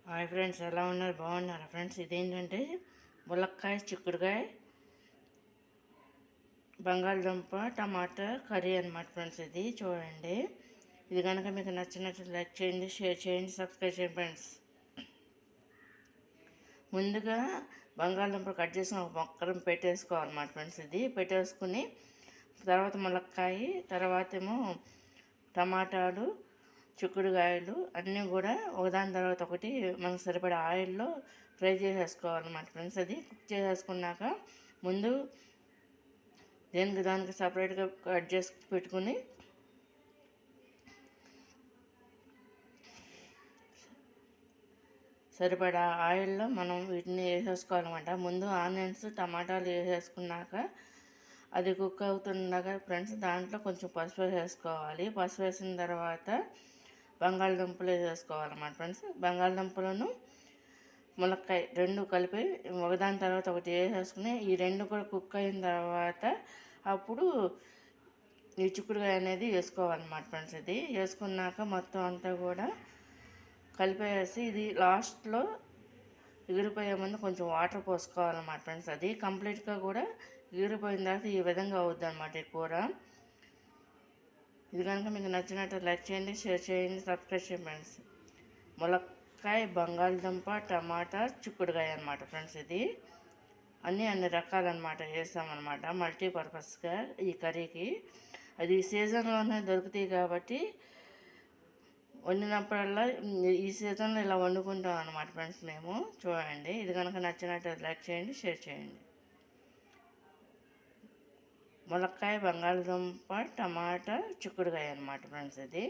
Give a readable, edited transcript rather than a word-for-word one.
Hi friends, ఎలా ఉన్నారు? బాగున్నారా ఫ్రెండ్స్? ఇదేంటంటే ములక్కాయ, చిక్కుడుకాయ, బంగాళదుంప, టమాటా కర్రీ అనమాట ఫ్రెండ్స్. ఇది చూడండి. ఇది కనుక మీకు నచ్చినట్లు లైక్ చేయండి, షేర్ చేయండి, సబ్స్క్రైబ్ చేయండి ఫ్రెండ్స్. ముందుగా బంగాళదుంప కట్ చేసి ఒక మొక్కరం పెట్టేసుకోవాలన్నమాట ఫ్రెండ్స్. ఇది పెట్టేసుకుని తర్వాత ములక్కాయ, తర్వాత ఏమో టమాటాలు, చిక్కుడుకాయలు అన్నీ కూడా ఒకదాని తర్వాత ఒకటి మనకు సరిపడే ఆయిల్లో ఫ్రై చేసేసుకోవాలన్నమాట ఫ్రెండ్స్. అది కుక్ చేసేసుకున్నాక ముందు దానికి సపరేట్గా కట్ చేసి పెట్టుకుని సరిపడా ఆయిల్లో మనం వీటిని వేసేసుకోవాలన్నమాట. ముందు ఆనియన్స్, టమాటాలు వేసేసుకున్నాక అది కుక్ అవుతుండగా ఫ్రెండ్స్ దాంట్లో కొంచెం పసుపు వేసేసుకోవాలి. పసుపు వేసిన తర్వాత బంగాళదుంపలు వేసేసుకోవాలన్నమాట ఫ్రెండ్స్. బంగాళదుంపలను ములక్కాయ రెండు కలిపి ఒకదాని తర్వాత ఒకటి వేసేసుకుని ఈ రెండు కూడా కుక్ అయిన తర్వాత అప్పుడు ఈ చిక్కుడుకాయ అనేది వేసుకోవాలన్నమాట ఫ్రెండ్స్. ఇది వేసుకున్నాక మొత్తం అంతా కూడా కలిపేసి ఇది లాస్ట్లో ఎగిరిపోయే ముందు కొంచెం వాటర్ పోసుకోవాలన్నమాట ఫ్రెండ్స్. అది కంప్లీట్గా కూడా ఎగిరిపోయిన తర్వాత ఈ విధంగా అవుద్ది అన్నమాట ఈ కూర. ఇది కనుక మీకు నచ్చినట్టు లైక్ చేయండి, షేర్ చేయండి, సబ్స్క్రైబ్ చేయండి ఫ్రెండ్స్. ములక్కాయ, బంగాళదుంప, టమాటా, చిక్కుడుకాయ అనమాట ఫ్రెండ్స్. ఇది అన్ని రకాలన్నమాట వేస్తామన్నమాట మల్టీపర్పస్గా ఈ కర్రీకి. అది సీజన్లోనే దొరుకుతాయి కాబట్టి వండినప్పుడల్లా ఈ సీజన్లో ఇలా వండుకుంటాం అన్నమాట ఫ్రెండ్స్ మేము. చూడండి, ఇది కనుక నచ్చినట్టు లైక్ చేయండి, షేర్ చేయండి. ములక్కాయ, బంగాళదుంప, టమాటా, చిక్కుడుకాయ అన్నమాట ఫ్రెండ్స్. ఇది